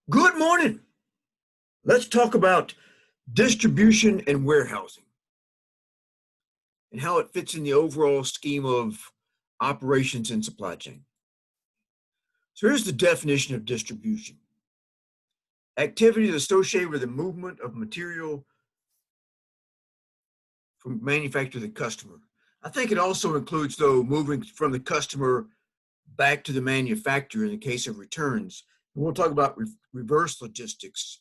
Good morning. Let's talk about distribution and warehousing and how it fits in the overall scheme of operations and supply chain. So here's the definition of distribution. Activities associated with the movement of material from manufacturer to the customer. I think it also includes, though, moving from the customer back to the manufacturer in the case of returns. And we'll talk about reverse logistics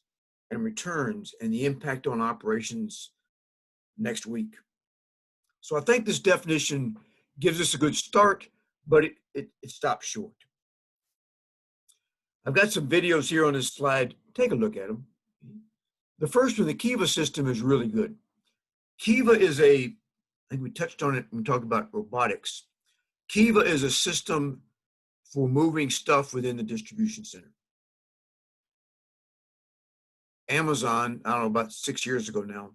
and returns and the impact on operations next week. So I think this definition gives us a good start, but it stops short. I've got some videos here on this slide. Take a look at them. The first one, the Kiva system, is really good. Kiva is I think we touched on it when we talked about robotics. Kiva is a system for moving stuff within the distribution center. Amazon, I don't know, about 6 years ago now,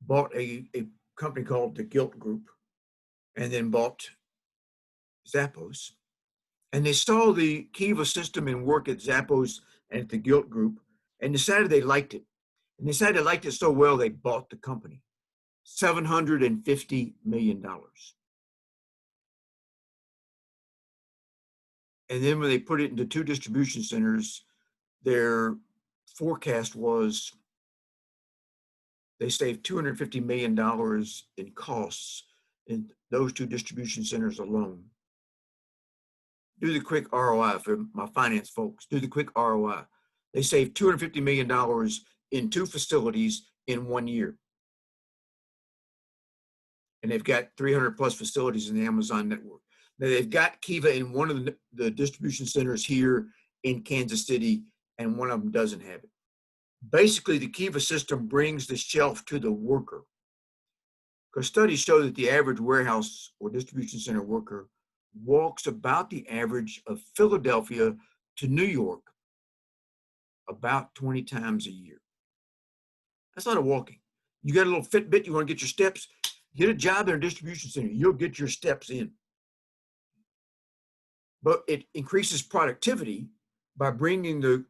bought a company called the Gilt Group and then bought Zappos. And they saw the Kiva system in work at Zappos and at the Gilt Group and decided they liked it. And decided they liked it so well, they bought the company. $750 million. And then when they put it into 2 distribution centers, their forecast was they saved $250 million in costs in those 2 distribution centers alone. Do the quick ROI for my finance folks. Do the quick ROI. They saved $250 million in 2 facilities in 1 year. And they've got 300 plus facilities in the Amazon network. Now they've got Kiva in one of the distribution centers here in Kansas City, and one of them doesn't have it. Basically, the Kiva system brings the shelf to the worker. Because studies show that the average warehouse or distribution center worker walks about the average of Philadelphia to New York about 20 times a year. That's a lot of walking. You got a little Fitbit, you want to get your steps, get a job in a distribution center, you'll get your steps in. But it increases productivity by bringing the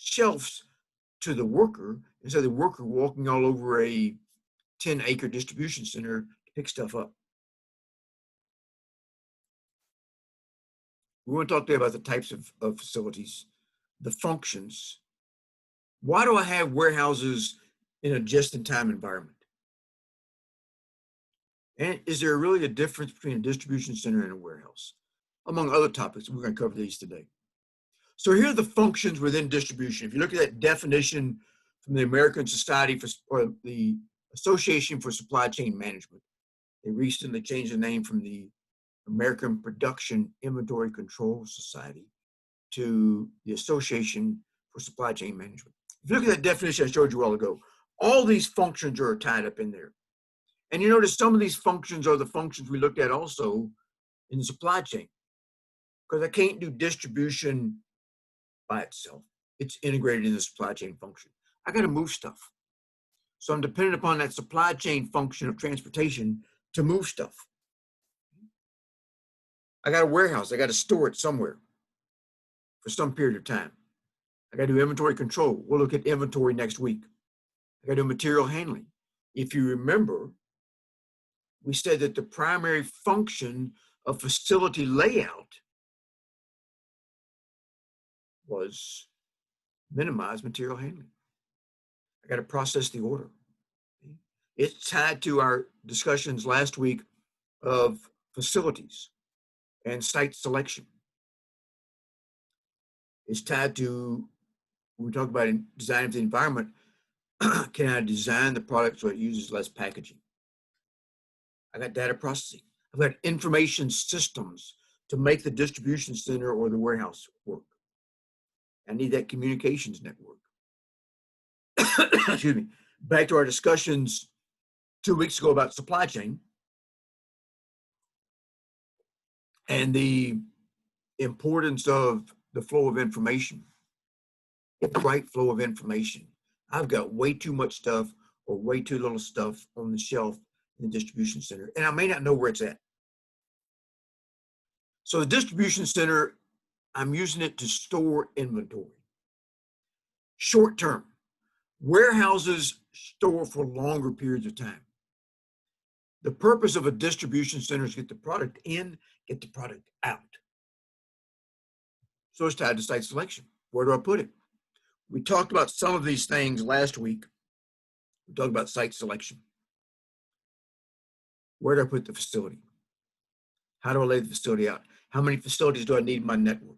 shelves to the worker instead of the worker walking all over a 10-acre distribution center to pick stuff up. We want to talk today about the types of facilities, the functions. Why do I have warehouses in a just-in-time environment? And is there really a difference between a distribution center and a warehouse? Among other topics, we're going to cover these today. So here are the functions within distribution. If you look at that definition from the American Society or the Association for Supply Chain Management, they recently changed the name from the American Production Inventory Control Society to the Association for Supply Chain Management. If you look at that definition I showed you a while ago, all these functions are tied up in there. And you notice some of these functions are the functions we looked at also in the supply chain. Because I can't do distribution by itself. It's integrated in the supply chain function. I got to move stuff. So I'm dependent upon that supply chain function of transportation to move stuff. I got a warehouse. I got to store it somewhere for some period of time. I got to do inventory control. We'll look at inventory next week. I got to do material handling. If you remember, we said that the primary function of facility layout was minimize material handling. I got to process the order. It's tied to our discussions last week of facilities and site selection. It's tied to, when we talk about design of the environment, can I design the product so it uses less packaging? I got data processing. I've got information systems to make the distribution center or the warehouse work. I need that communications network. Excuse me. Back to our discussions 2 weeks ago about supply chain and the importance of the flow of information, the right flow of information. I've got way too much stuff or way too little stuff on the shelf in the distribution center, and I may not know where it's at. So the distribution center, I'm using it to store inventory. Short term, warehouses store for longer periods of time. The purpose of a distribution center is get the product in, get the product out. So it's tied to site selection. Where do I put it? We talked about some of these things last week. We talked about site selection. Where do I put the facility? How do I lay the facility out? How many facilities do I need in my network?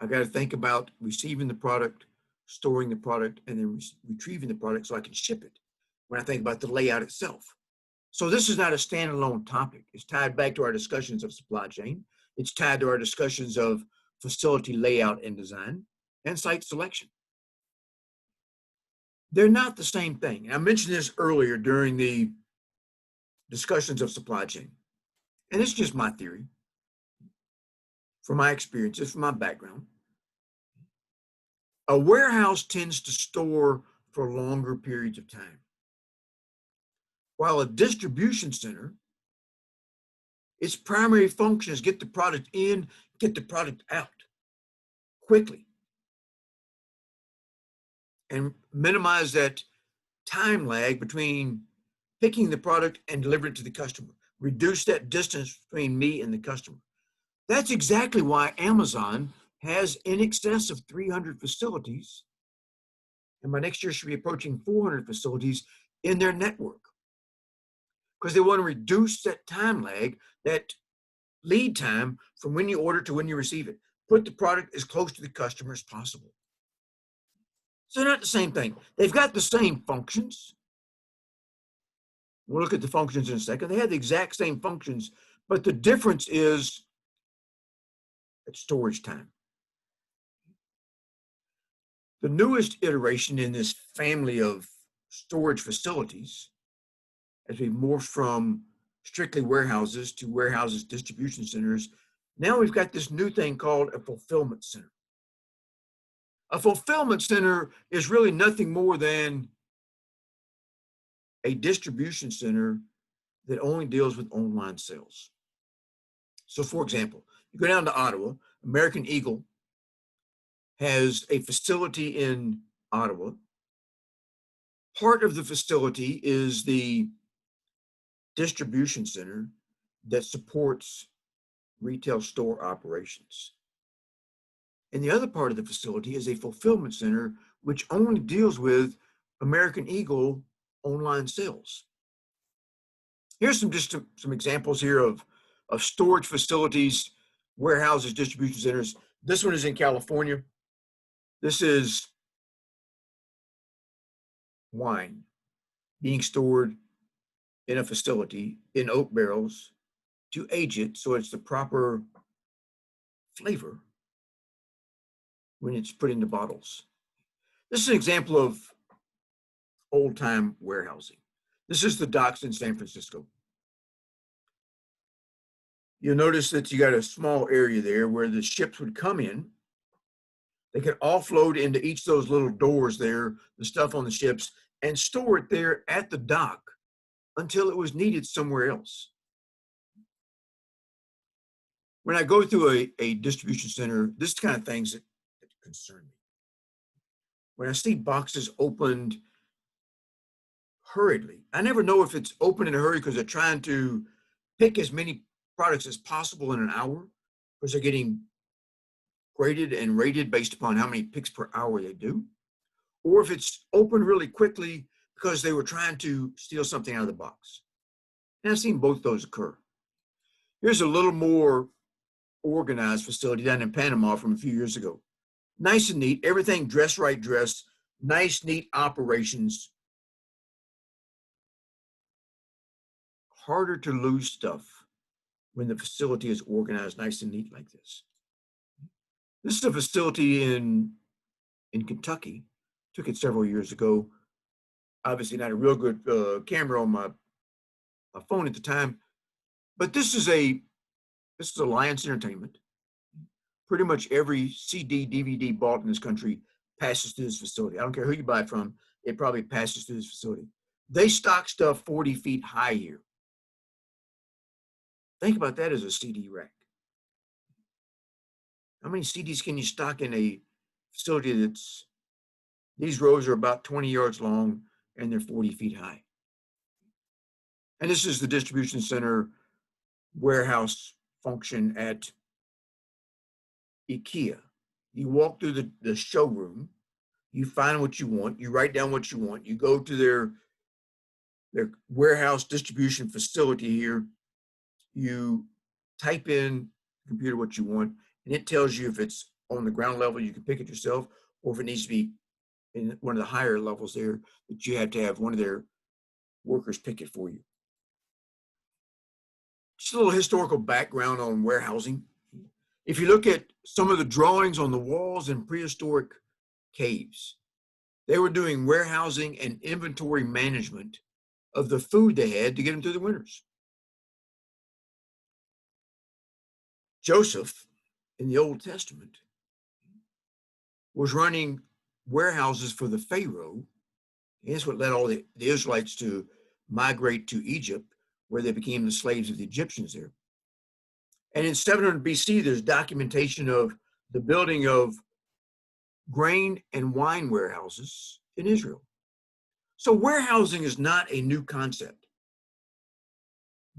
I got to think about receiving the product, storing the product, and then retrieving the product so I can ship it when I think about the layout itself. So this is not a standalone topic. It's tied back to our discussions of supply chain. It's tied to our discussions of facility layout and design and site selection. They're not the same thing. I mentioned this earlier during the discussions of supply chain. And it's just my theory, from my experiences, from my background. A warehouse tends to store for longer periods of time, while a distribution center, its primary function is get the product in, get the product out quickly, and minimize that time lag between picking the product and delivering it to the customer. Reduce that distance between me and the customer. That's exactly why Amazon has in excess of 300 facilities, and by next year should be approaching 400 facilities in their network, because they want to reduce that time lag, that lead time from when you order to when you receive it. Put the product as close to the customer as possible. So they're not the same thing. They've got the same functions. We'll look at the functions in a second. They have the exact same functions, but the difference is at storage time. The newest iteration in this family of storage facilities, as we morph from strictly warehouses to warehouses, distribution centers, now we've got this new thing called a fulfillment center. A fulfillment center is really nothing more than a distribution center that only deals with online sales. So for example, you go down to Ottawa, American Eagle has a facility in Ottawa. Part of the facility is the distribution center that supports retail store operations. And the other part of the facility is a fulfillment center, which only deals with American Eagle online sales. Here's some examples here of storage facilities, warehouses, distribution centers. This one is in California. This is wine being stored in a facility in oak barrels to age it so it's the proper flavor when it's put into bottles. This is an example of old-time warehousing. This is the docks in San Francisco. You'll notice that you got a small area there where the ships would come in. They could offload into each of those little doors there, the stuff on the ships, and store it there at the dock until it was needed somewhere else. When I go through a distribution center, this is the kind of things that concern me. When I see boxes opened hurriedly, I never know if it's open in a hurry because they're trying to pick as many products as possible in an hour, because they're getting graded and rated based upon how many picks per hour they do, or if it's open really quickly because they were trying to steal something out of the box. And I've seen both those occur. Here's a little more organized facility down in Panama from a few years ago. Nice and neat, everything dress right dressed, nice, neat operations. Harder to lose stuff when the facility is organized nice and neat like this. This is a facility in Kentucky. Took it several years ago. Obviously not a real good camera on my phone at the time, but this is Alliance Entertainment. Pretty much every CD, DVD bought in this country passes through this facility. I don't care who you buy it from, it probably passes through this facility. They stock stuff 40 feet high here. Think about that as a CD rack. How many CDs can you stock in a facility that's, these rows are about 20 yards long and they're 40 feet high? And this is the distribution center warehouse function at IKEA. You walk through the showroom, you find what you want, you write down what you want, you go to their warehouse distribution facility here, you type in the computer what you want, and it tells you if it's on the ground level, you can pick it yourself, or if it needs to be in one of the higher levels there, that you have to have one of their workers pick it for you. Just a little historical background on warehousing. If you look at some of the drawings on the walls in prehistoric caves, they were doing warehousing and inventory management of the food they had to get them through the winters. Joseph, in the Old Testament, was running warehouses for the Pharaoh. And that's what led all the Israelites to migrate to Egypt, where they became the slaves of the Egyptians there. And in 700 BC, there's documentation of the building of grain and wine warehouses in Israel. So warehousing is not a new concept.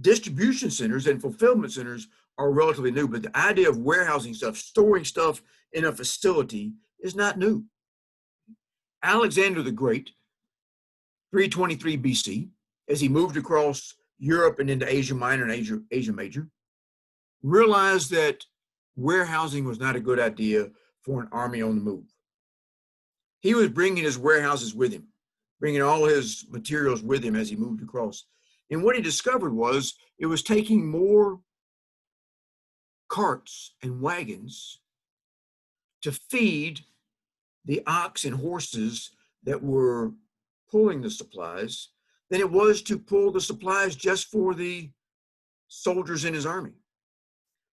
Distribution centers and fulfillment centers are relatively new, but the idea of warehousing stuff, storing stuff in a facility, is not new. Alexander the Great, 323 BC, as he moved across Europe and into Asia Minor and Asia Major, realized that warehousing was not a good idea for an army on the move. He was bringing his warehouses with him, bringing all his materials with him as he moved across. And what he discovered was it was taking more carts and wagons to feed the ox and horses that were pulling the supplies than it was to pull the supplies just for the soldiers in his army.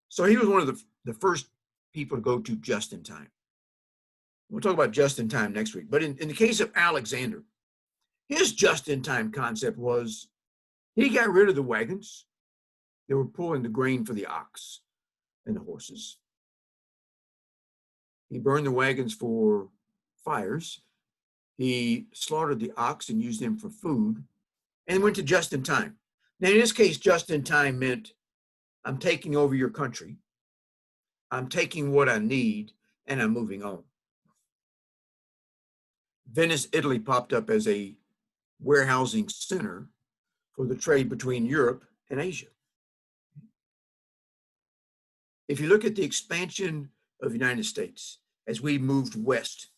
So he was one of the first people to go to just in time. We'll talk about just in time next week. But in the case of Alexander, his just in time concept was he got rid of the wagons that were pulling the grain for the ox and the horses. He burned the wagons for fires. He slaughtered the ox and used them for food, and went to just in time. Now, in this case, just in time meant I'm taking over your country, I'm taking what I need, and I'm moving on. Venice, Italy popped up as a warehousing center for the trade between Europe and Asia. If you look at the expansion of the United States as we moved west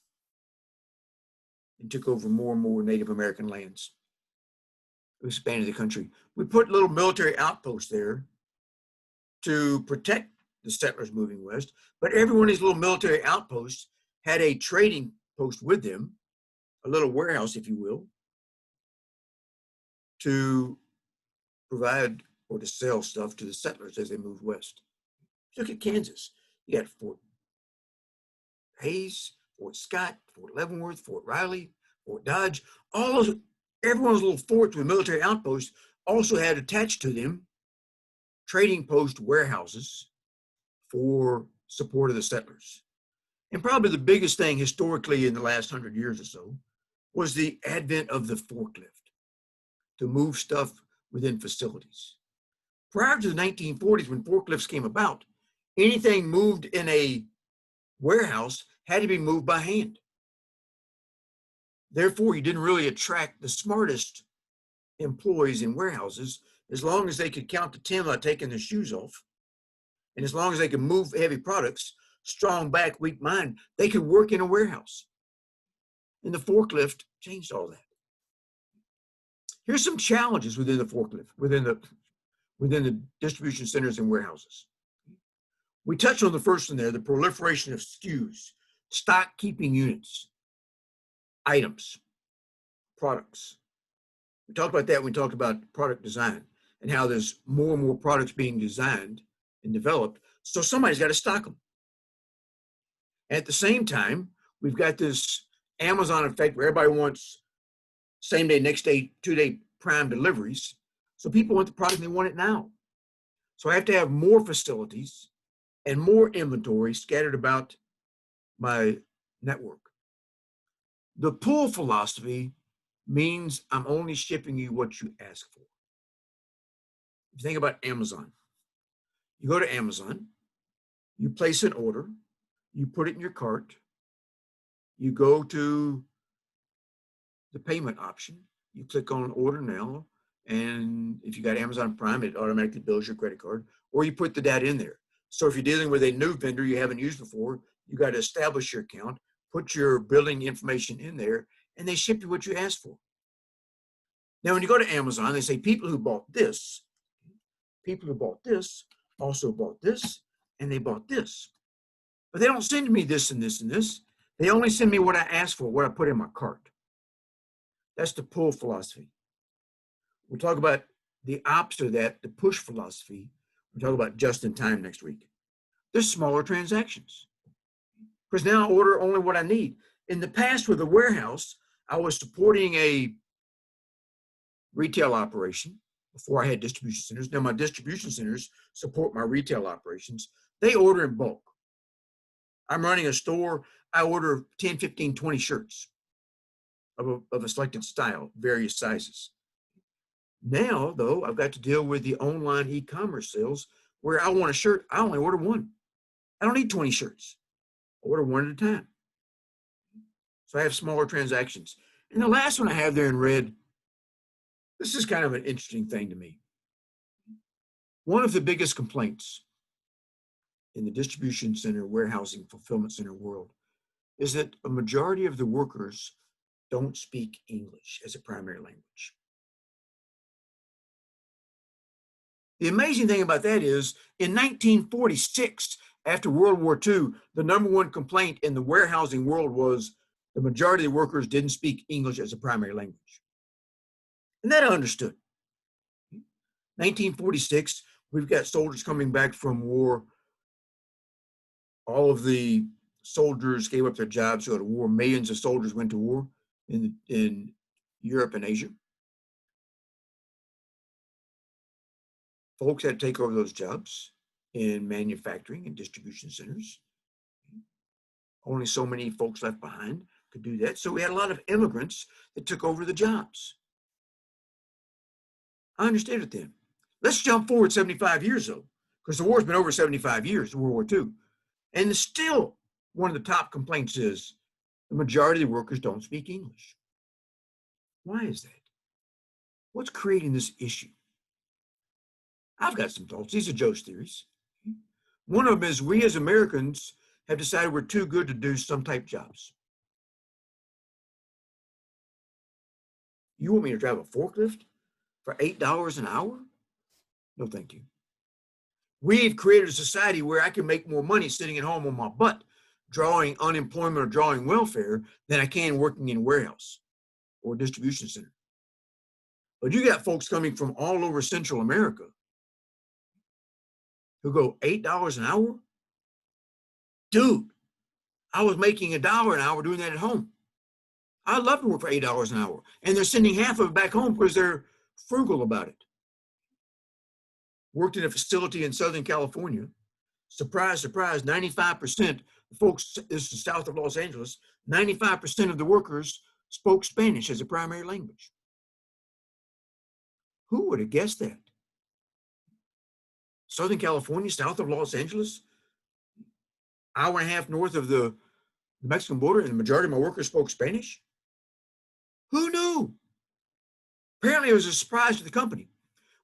and took over more and more Native American lands, we expanded the country. We put little military outposts there to protect the settlers moving west, but every one of these little military outposts had a trading post with them, a little warehouse, if you will, to provide or to sell stuff to the settlers as they moved west. Look at Kansas. You got Fort Hays, Fort Scott, Fort Leavenworth, Fort Riley, Fort Dodge. All those, every one of those little forts with military outposts also had attached to them trading post warehouses for support of the settlers. And probably the biggest thing historically in the last 100 years or so was the advent of the forklift to move stuff within facilities. Prior to the 1940s, when forklifts came about, anything moved in a warehouse had to be moved by hand. Therefore, you didn't really attract the smartest employees in warehouses as long as they could count to 10 without taking their shoes off. And as long as they could move heavy products, strong back, weak mind, they could work in a warehouse. And the forklift changed all that. Here's some challenges within the forklift, within the distribution centers and warehouses. We touched on the first one there, the proliferation of SKUs, stock keeping units, items, products. We talked about that when we talked about product design and how there's more and more products being designed and developed, so somebody's got to stock them. At the same time, we've got this Amazon effect where everybody wants same day, next day, 2-day prime deliveries. So people want the product and they want it now. So I have to have more facilities and more inventory scattered about my network. The pull philosophy means I'm only shipping you what you ask for. If you think about Amazon, you go to Amazon, you place an order, you put it in your cart, you go to the payment option, you click on order now, and if you got Amazon Prime, it automatically bills your credit card, or you put the data in there. So if you're dealing with a new vendor you haven't used before, you got to establish your account, put your billing information in there, and they ship you what you asked for. Now, when you go to Amazon, they say people who bought this, also bought this, and they bought this. But they don't send me this and this and this. They only send me what I asked for, what I put in my cart. That's the pull philosophy. We'll talk about the opposite of that, the push philosophy. We'll talk about just in time next week. There's smaller transactions because now I order only what I need. In the past with a warehouse, I was supporting a retail operation before I had distribution centers. Now my distribution centers support my retail operations. They order in bulk. I'm running a store. I order 10, 15, 20 shirts of a selected style, various sizes. Now, though, I've got to deal with the online e-commerce sales where I want a shirt, I only order one. I don't need 20 shirts. I order one at a time. So I have smaller transactions. And the last one I have there in red, this is kind of an interesting thing to me. One of the biggest complaints in the distribution center, warehousing, fulfillment center world is that a majority of the workers don't speak English as a primary language. The amazing thing about that is in 1946, after World War II, the number one complaint in the warehousing world was the majority of the workers didn't speak English as a primary language. And that I understood. 1946, we've got soldiers coming back from war. All of the soldiers gave up their jobs to go to war. Millions of soldiers went to war in Europe and Asia. Folks had to take over those jobs in manufacturing and distribution centers. Only so many folks left behind could do that. So we had a lot of immigrants that took over the jobs. I understood it then. Let's jump forward 75 years though, because the war's been over 75 years, World War II. And still, one of the top complaints is the majority of the workers don't speak English. Why is that? What's creating this issue? I've got some thoughts. These are Joe's theories. One of them is we as Americans have decided we're too good to do some type jobs. You want me to drive a forklift for $8 an hour? No, thank you. We've created a society where I can make more money sitting at home on my butt, drawing unemployment or drawing welfare than I can working in a warehouse or a distribution center. But you got folks coming from all over Central America who go $8 an hour? Dude, I was making $1 an hour doing that at home. I'd love to work for $8 an hour. And they're sending half of it back home because they're frugal about it. Worked in a facility in Southern California. Surprise, surprise, 95% of folks, this is south of Los Angeles, 95% of the workers spoke Spanish as a primary language. Who would have guessed that? Southern California, south of Los Angeles, hour and a half north of the Mexican border, and the majority of my workers spoke Spanish? Who knew? Apparently, it was a surprise to the company.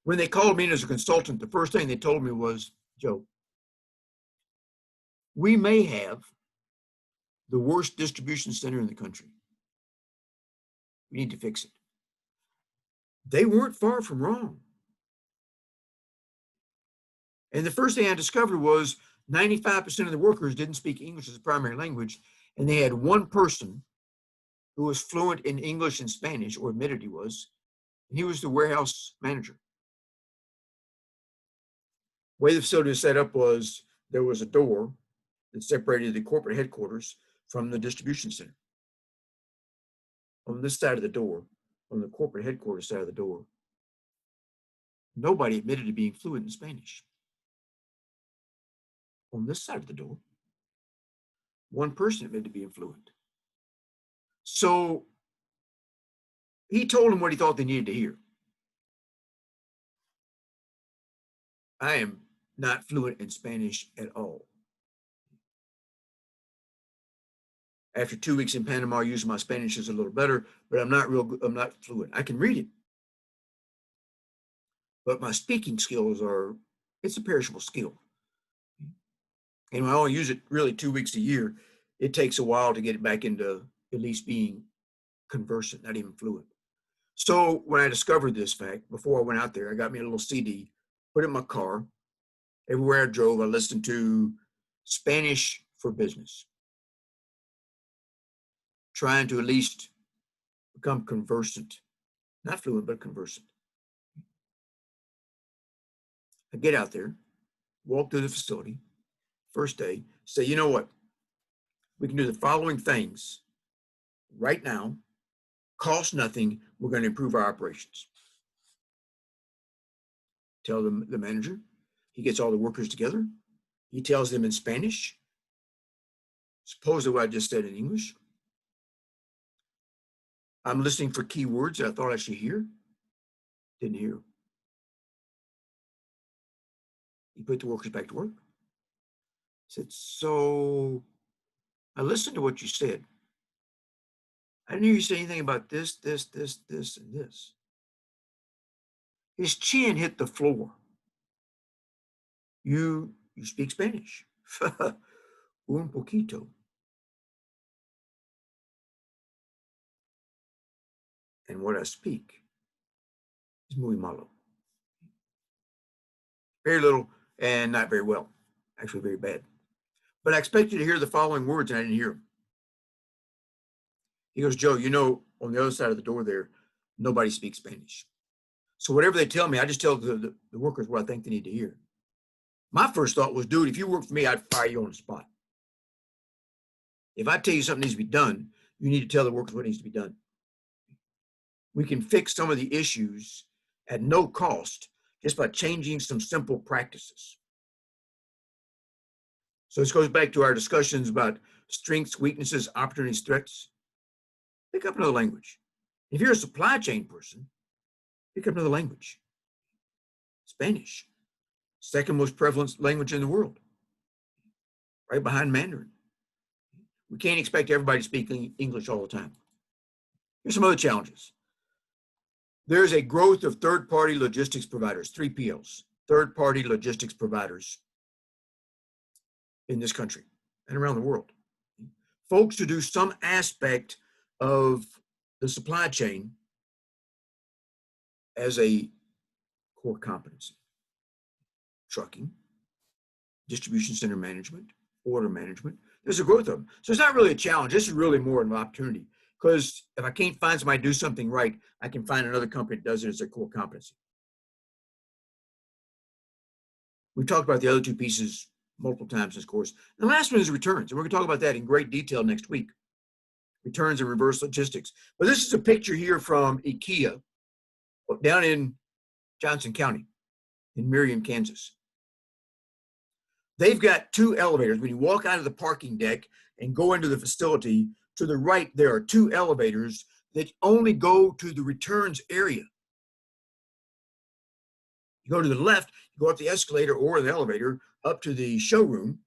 When they called me in as a consultant, the first thing they told me was, Joe, we may have the worst distribution center in the country. We need to fix it. They weren't far from wrong. And the first thing I discovered was 95% of the workers didn't speak English as a primary language, and they had one person who was fluent in English and Spanish, or admitted he was, and he was the warehouse manager. The way the facility was set up was there was a door that separated the corporate headquarters from the distribution center. On this side of the door, on the corporate headquarters side of the door, nobody admitted to being fluent in Spanish. on this side of the door, one person admitted to being fluent. So he told them what he thought they needed to hear. I am not fluent in Spanish at all. After 2 weeks in Panama, using my Spanish is a little better, but I'm not fluent. I can read it. But my speaking skills it's a perishable skill. And when I only use it really 2 weeks a year, it takes a while to get it back into at least being conversant, not even fluent. So when I discovered this fact, before I went out there, I got me a little CD, put it in my car. Everywhere I drove, I listened to Spanish for Business, trying to at least become conversant, not fluent, but conversant. I get out there, walk through the facility, first day, say, you know what? We can do the following things right now, cost nothing. We're going to improve our operations. Tell them the manager. He gets all the workers together. He tells them in Spanish. Supposedly what I just said in English. I'm listening for key words that I thought I should hear. Didn't hear. He put the workers back to work. Said, so I listened to what you said. I didn't hear you say anything about this, this, this, this, and this. His chin hit the floor. You speak Spanish. Un poquito. And what I speak is muy malo. Very little and not very well. Actually, very bad. But I expect you to hear the following words, and I didn't hear them. He goes, Joe, you know, on the other side of the door there, nobody speaks Spanish. So whatever they tell me, I just tell the workers what I think they need to hear. My first thought was, dude, if you work for me, I'd fire you on the spot. If I tell you something needs to be done, you need to tell the workers what needs to be done. We can fix some of the issues at no cost just by changing some simple practices. So this goes back to our discussions about strengths, weaknesses, opportunities, threats. Pick up another language. If you're a supply chain person, pick up another language. Spanish, second most prevalent language in the world, right behind Mandarin. We can't expect everybody to speak English all the time. Here's some other challenges. There's a growth of third-party logistics providers, 3PLs, third-party logistics providers in this country and around the world. Folks who do some aspect of the supply chain as a core competency. Trucking, distribution center management, order management. There's a growth of them. So it's not really a challenge. This is really more an opportunity, because if I can't find somebody to do something right, I can find another company that does it as their core competency. We've talked about the other two pieces multiple times in this course. And the last one is returns, and we're going to talk about that in great detail next week. Returns and reverse logistics. But this is a picture here from IKEA down in Johnson County in Merriam, Kansas. They've got two elevators. When you walk out of the parking deck and go into the facility, to the right, there are two elevators that only go to the returns area. You go to the left, you go up the escalator or the elevator up to the showroom,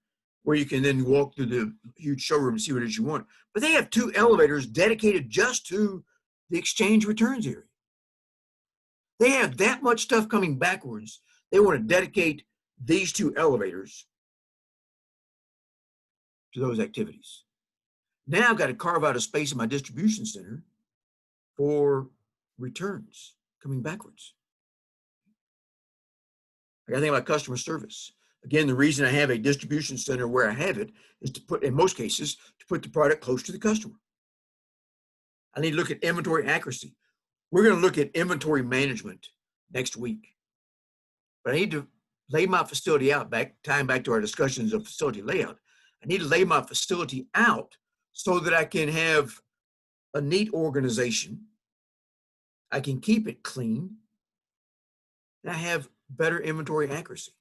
where you can then walk through the huge showroom and see what it is you want. But they have two elevators dedicated just to the exchange returns area. They have that much stuff coming backwards. They want to dedicate these two elevators to those activities. Now I've got to carve out a space in my distribution center for returns coming backwards. I got to think about customer service. Again, the reason I have a distribution center where I have it is to put, in most cases, to put the product close to the customer. I need to look at inventory accuracy. We're going to look at inventory management next week. But I need to lay my facility out, tying back to our discussions of facility layout. I need to lay my facility out so that I can have a neat organization. I can keep it clean. And I have better inventory accuracy.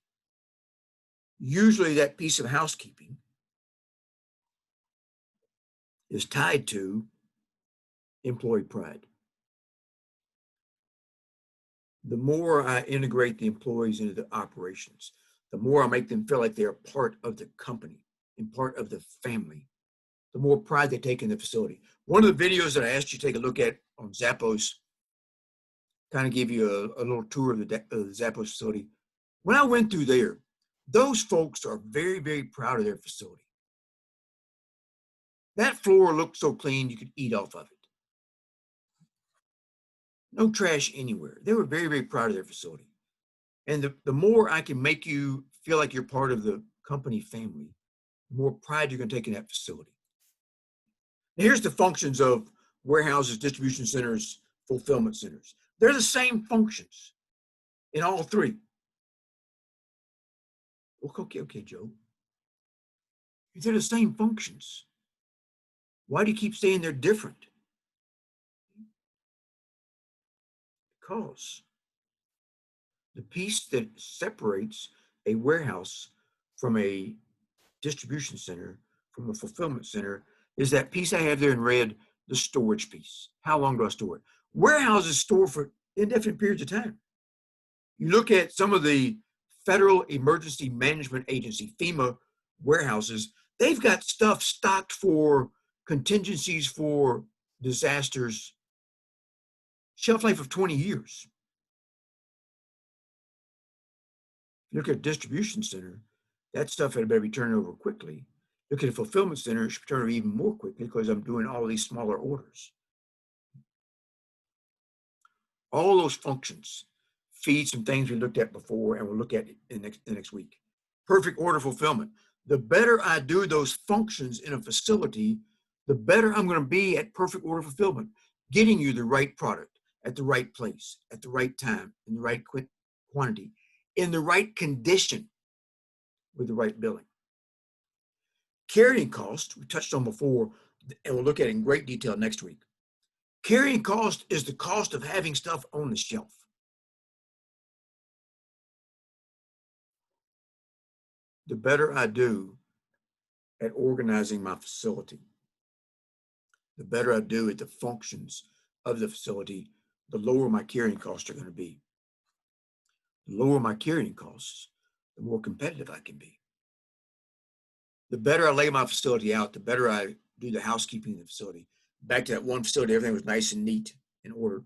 Usually that piece of housekeeping is tied to employee pride. The more I integrate the employees into the operations, the more I make them feel like they're part of the company and part of the family, the more pride they take in the facility. One of the videos that I asked you to take a look at on Zappos, kind of give you a little tour of the Zappos facility. When I went through there, those folks are very, very proud of their facility. That floor looked so clean, you could eat off of it. No trash anywhere. They were very, very proud of their facility. And the more I can make you feel like you're part of the company family, the more pride you're going to take in that facility. Now, here's the functions of warehouses, distribution centers, fulfillment centers. They're the same functions in all three. Okay, Joe. If they're the same functions, why do you keep saying they're different? Because the piece that separates a warehouse from a distribution center, from a fulfillment center, is that piece I have there in red, the storage piece. How long do I store it? Warehouses store for indefinite periods of time. You look at some of the Federal Emergency Management Agency, FEMA warehouses, they've got stuff stocked for contingencies for disasters, shelf life of 20 years. You look at a distribution center, that stuff had better be turned over quickly. Look at a fulfillment center, it should turn over even more quickly because I'm doing all these smaller orders. All those functions feed some things we looked at before and we'll look at in the next week. Perfect order fulfillment. The better I do those functions in a facility, the better I'm going to be at perfect order fulfillment, getting you the right product at the right place, at the right time, in the right quantity, in the right condition, with the right billing. Carrying cost, we touched on before, and we'll look at it in great detail next week. Carrying cost is the cost of having stuff on the shelf. The better I do at organizing my facility, the better I do at the functions of the facility, the lower my carrying costs are going to be. The lower my carrying costs, the more competitive I can be. The better I lay my facility out, the better I do the housekeeping in the facility. Back to that one facility, everything was nice and neat in order.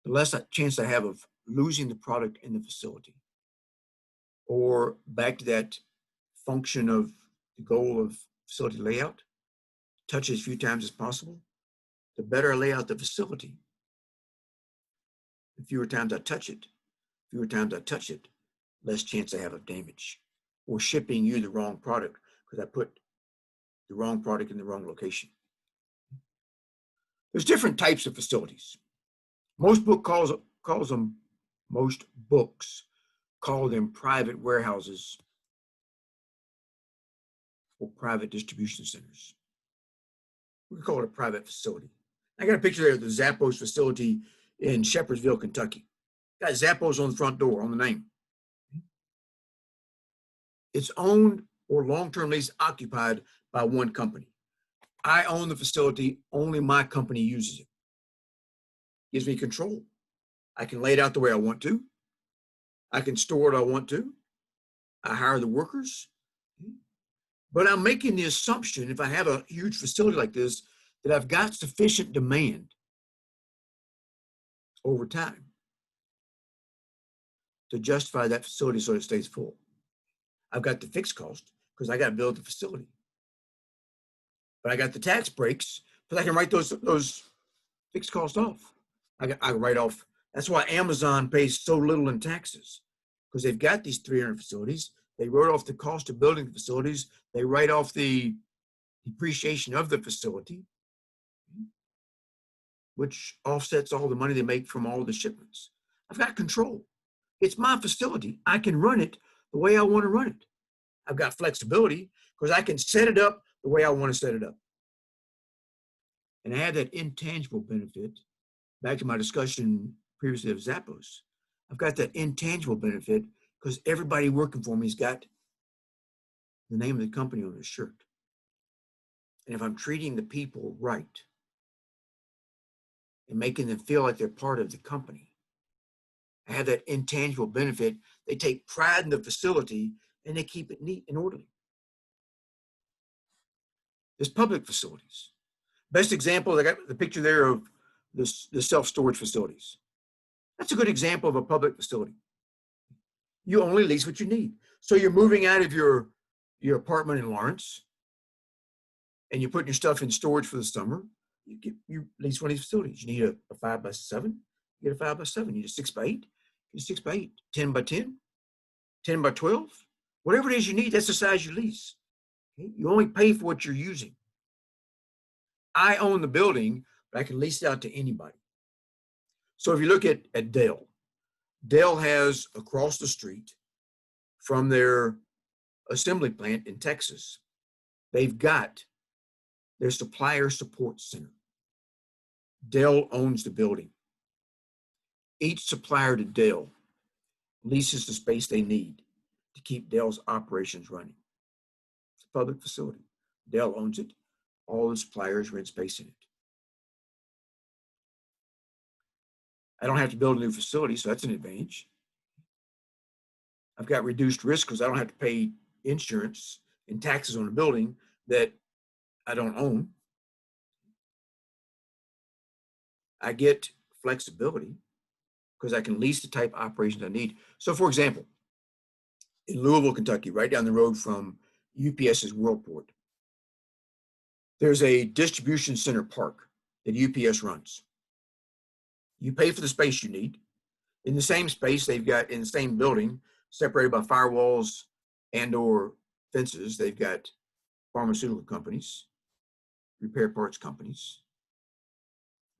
The less chance I have of losing the product in the facility. Or back to that function of the goal of facility layout, touch it as few times as possible. The better I lay out the facility, the fewer times I touch it, less chance I have of damage or shipping you the wrong product because I put the wrong product in the wrong location. There's different types of facilities. Most books call them private warehouses or private distribution centers. We call it a private facility. I got a picture there of the Zappos facility in Shepherdsville, Kentucky. Got Zappos on the front door, on the name. It's owned or long-term lease occupied by one company. I own the facility, only my company uses it. Gives me control. I can lay it out the way I want to. I can store it I want to. I hire the workers. But I'm making the assumption, if I have a huge facility like this, that I've got sufficient demand over time to justify that facility so it stays full. I've got the fixed cost because I got to build the facility. But I got the tax breaks because I can write those fixed costs off. I write off. That's why Amazon pays so little in taxes, because they've got these 300 facilities. They wrote off the cost of building the facilities. They write off the depreciation of the facility, which offsets all the money they make from all the shipments. I've got control. It's my facility. I can run it the way I want to run it. I've got flexibility because I can set it up the way I want to set it up. And I have that intangible benefit, back to my discussion previously of Zappos. I've got that intangible benefit because everybody working for me has got the name of the company on their shirt. And if I'm treating the people right and making them feel like they're part of the company, I have that intangible benefit. They take pride in the facility and they keep it neat and orderly. There's public facilities. Best example, I got the picture there of the self-storage facilities. That's a good example of a public facility. You only lease what you need. So you're moving out of your apartment in Lawrence and you're putting your stuff in storage for the summer. You lease one of these facilities. You need a 5x7, you get a 5x7. You need a 6x8, you get a 6x8, 10x10, 10x12, whatever it is you need, that's the size you lease. Okay? You only pay for what you're using. I own the building, but I can lease it out to anybody. So if you look at Dell, Dell has across the street from their assembly plant in Texas, they've got their supplier support center. Dell owns the building. Each supplier to Dell leases the space they need to keep Dell's operations running. It's a public facility. Dell owns it. All the suppliers rent space in it. I don't have to build a new facility, so that's an advantage. I've got reduced risk because I don't have to pay insurance and taxes on a building that I don't own. I get flexibility because I can lease the type of operations I need. So for example, in Louisville, Kentucky, right down the road from UPS's Worldport, there's a distribution center park that UPS runs. You pay for the space you need. In the same space, they've got in the same building, separated by firewalls and or fences, they've got pharmaceutical companies, repair parts companies,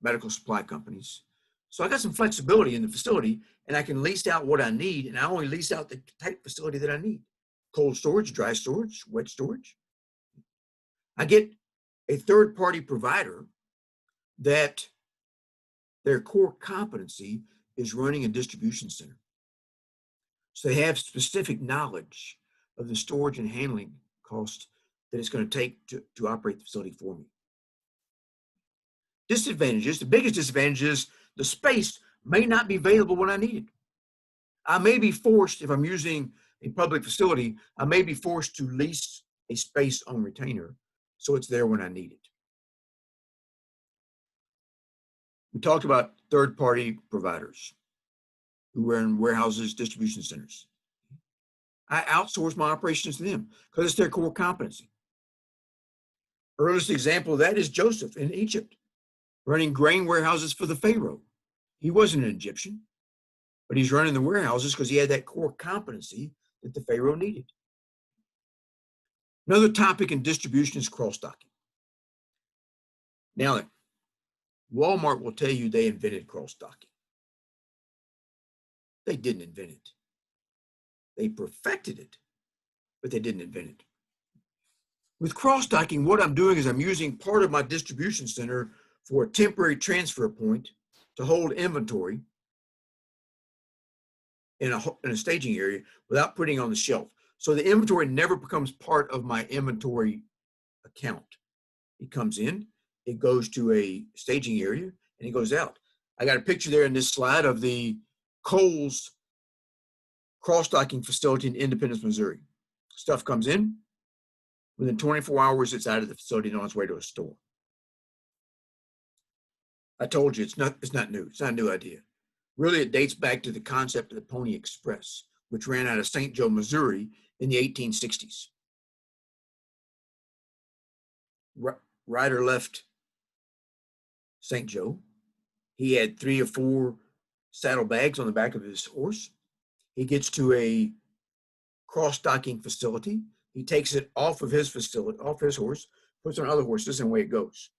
medical supply companies. So I got some flexibility in the facility and I can lease out what I need, and I only lease out the type facility that I need. Cold storage, dry storage, wet storage. I get a third-party provider that their core competency is running a distribution center. So they have specific knowledge of the storage and handling cost that it's going to take to operate the facility for me. Disadvantages, the biggest disadvantage is the space may not be available when I need it. I may be forced, if I'm using a public facility, I may be forced to lease a space on retainer so it's there when I need it. We talked about third-party providers who are in warehouses, distribution centers. I outsource my operations to them because it's their core competency. Earliest example of that is Joseph in Egypt, running grain warehouses for the Pharaoh. He wasn't an Egyptian, but he's running the warehouses because he had that core competency that the Pharaoh needed. Another topic in distribution is cross-docking. Now, Walmart will tell you they invented cross-docking. They didn't invent it. They perfected it, but they didn't invent it. With cross-docking, what I'm doing is I'm using part of my distribution center for a temporary transfer point to hold inventory in a staging area without putting it on the shelf. So the inventory never becomes part of my inventory account. It comes in, it goes to a staging area, and it goes out. I got a picture there in this slide of the Kohl's cross-docking facility in Independence, Missouri. Stuff comes in. Within 24 hours, it's out of the facility and on its way to a store. I told you, it's not new. It's not a new idea. Really, it dates back to the concept of the Pony Express, which ran out of St. Joe, Missouri in the 1860s. Ryder left St. Joe. He had 3 or 4 saddlebags on the back of his horse. He gets to a cross-docking facility. He takes it off of his facility, off his horse, puts it on other horses, and away it goes.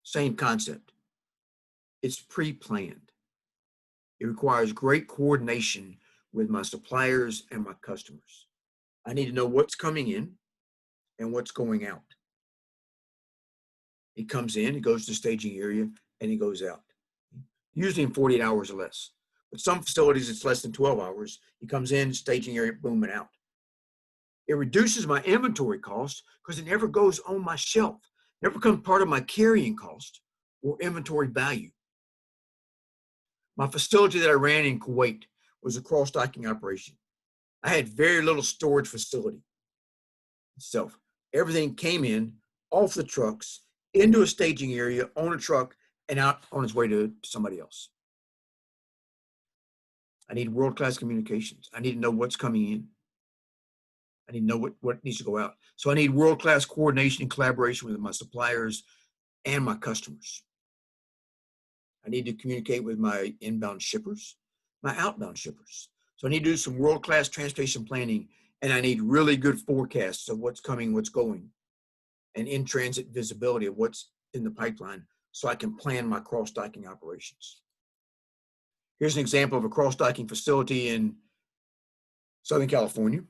Same concept. It's pre-planned. It requires great coordination with my suppliers and my customers. I need to know what's coming in and what's going out. It comes in, it goes to the staging area, and it goes out. Usually in 48 hours or less. But some facilities, it's less than 12 hours. He comes in, staging area, boom, and out. It reduces my inventory cost because it never goes on my shelf, never becomes part of my carrying cost or inventory value. My facility that I ran in Kuwait was a cross-docking operation. I had very little storage facility itself. Everything came in off the trucks into a staging area on a truck and out on its way to somebody else. I need world-class communications. I need to know what's coming in. I need to know what needs to go out. So I need world-class coordination and collaboration with my suppliers and my customers. I need to communicate with my inbound shippers, my outbound shippers. So I need to do some world-class transportation planning, and I need really good forecasts of what's coming, what's going, and in-transit visibility of what's in the pipeline so I can plan my cross-docking operations. Here's an example of a cross-docking facility in Southern California,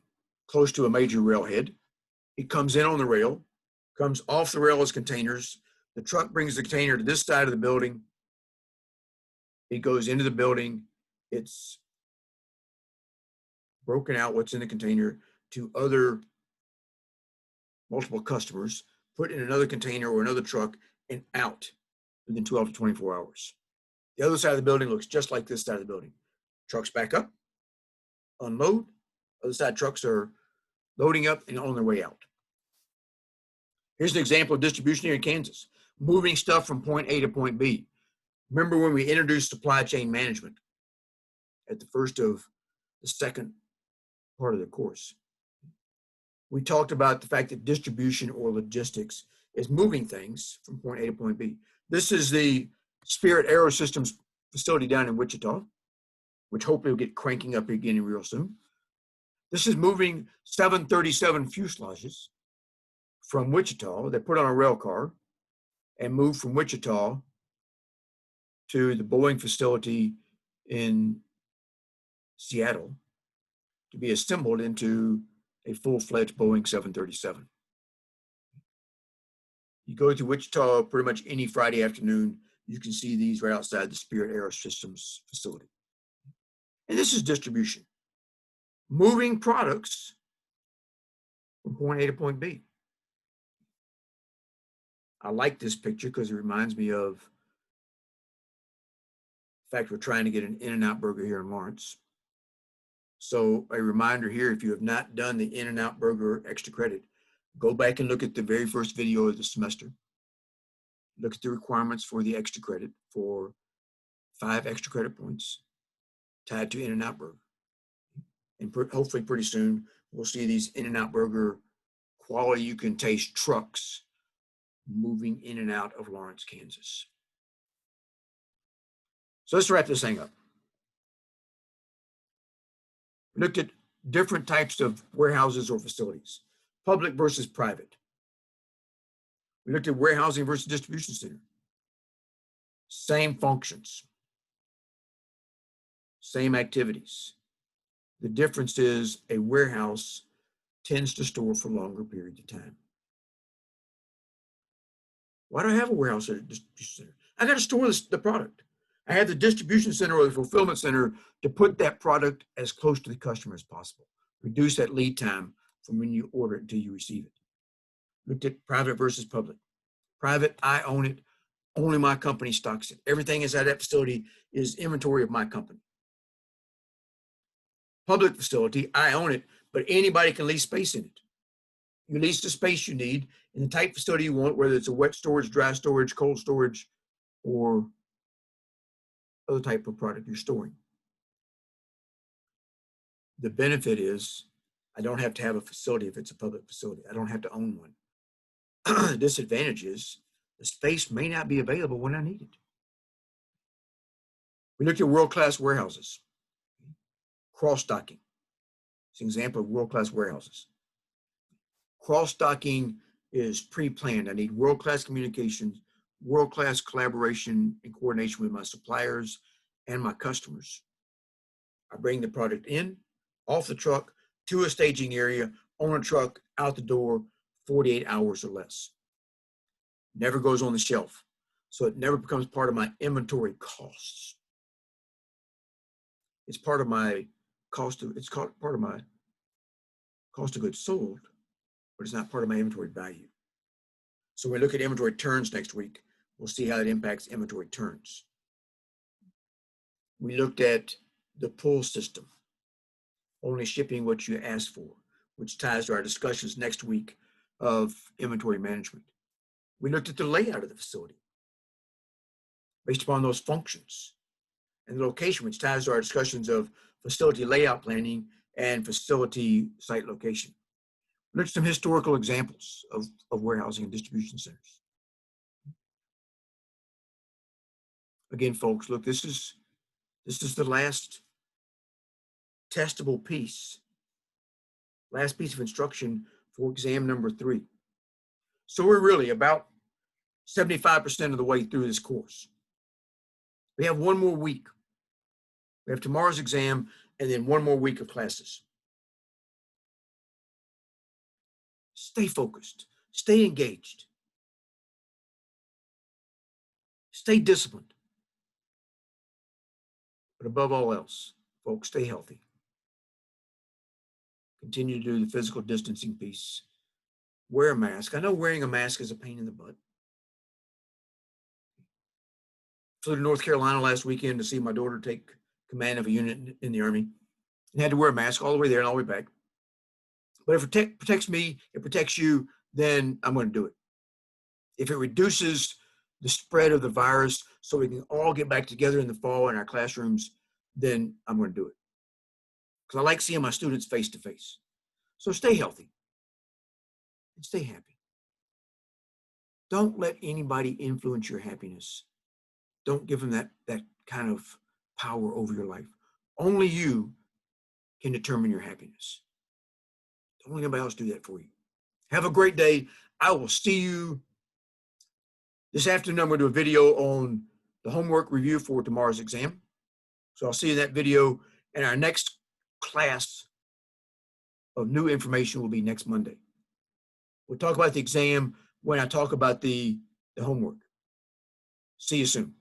close to a major railhead. It comes in on the rail, comes off the rail as containers. The truck brings the container to this side of the building. It goes into the building. It's broken out what's in the container to other multiple customers, put in another container or another truck, and out within 12 to 24 hours. The other side of the building looks just like this side of the building. Trucks back up, unload. Other side trucks are loading up and on their way out. Here's an example of distribution here in Kansas, moving stuff from point A to point B. Remember when we introduced supply chain management at the first of the second part of the course? We talked about the fact that distribution or logistics is moving things from point A to point B. This is the Spirit Aerosystems facility down in Wichita, which hopefully will get cranking up again real soon. This is moving 737 fuselages from Wichita. They put on a rail car and move from Wichita to the Boeing facility in Seattle to be assembled into a full-fledged Boeing 737. You go to Wichita pretty much any Friday afternoon, you can see these right outside the Spirit Aerosystems facility. And this is distribution. Moving products from point A to point B. I like this picture because it reminds me of the fact we're trying to get an In-N-Out Burger here in Lawrence. So a reminder here, if you have not done the In-N-Out Burger extra credit, go back and look at the very first video of the semester. Look at the requirements for the extra credit for 5 extra credit points tied to In-N-Out Burger. And hopefully pretty soon, we'll see these In-N-Out Burger quality you can taste trucks moving in and out of Lawrence, Kansas. So let's wrap this thing up. We looked at different types of warehouses or facilities, public versus private. We looked at warehousing versus distribution center. Same functions, same activities. The difference is a warehouse tends to store for longer periods of time. Why do I have a warehouse at a distribution center? I got to store the product. I have the distribution center or the fulfillment center to put that product as close to the customer as possible. Reduce that lead time from when you order it until you receive it. Looked at private versus public. Private, I own it. Only my company stocks it. Everything inside that facility is inventory of my company. Public facility, I own it, but anybody can lease space in it. You lease the space you need in the type facility you want, whether it's a wet storage, dry storage, cold storage, or other type of product you're storing. The benefit is I don't have to have a facility if it's a public facility. I don't have to own one. The disadvantage is the space may not be available when I need it. We looked at world-class warehouses. Cross-docking. It's an example of world-class warehouses. Cross-docking is pre-planned. I need world-class communications, world-class collaboration and coordination with my suppliers and my customers. I bring the product in, off the truck, to a staging area, on a truck, out the door, 48 hours or less. Never goes on the shelf. So it never becomes part of my inventory costs. it's part of my part of my cost of goods sold, but it's not part of my inventory value. So when we look at inventory turns next week, we'll see how it impacts inventory turns. We looked at the pull system, only shipping what you asked for, which ties to our discussions next week of inventory management. We looked at the layout of the facility based upon those functions, and the location, which ties to our discussions of facility layout planning and facility site location. We looked at some historical examples of warehousing and distribution centers. Again, folks, look, this is the last testable piece, last piece of instruction for exam number 3. So we're really about 75% of the way through this course. We have one more week. We have tomorrow's exam and then one more week of classes. Stay focused, stay engaged, stay disciplined. But above all else, folks, stay healthy. Continue to do the physical distancing piece. Wear a mask. I know wearing a mask is a pain in the butt. Flew to North Carolina last weekend to see my daughter take command of a unit in the Army and had to wear a mask all the way there and all the way back. But if it protects me, it protects you, then I'm going to do it. If it reduces the spread of the virus so we can all get back together in the fall in our classrooms, then I'm going to do it. Because I like seeing my students face to face. So stay healthy and stay happy. Don't let anybody influence your happiness. Don't give them that kind of power over your life. Only you can determine your happiness. Don't let anybody else do that for you. Have a great day. I will see you this afternoon. I'm going to do a video on the homework review for tomorrow's exam. So I'll see you in that video. And our next class of new information will be next Monday. We'll talk about the exam when I talk about the homework. See you soon.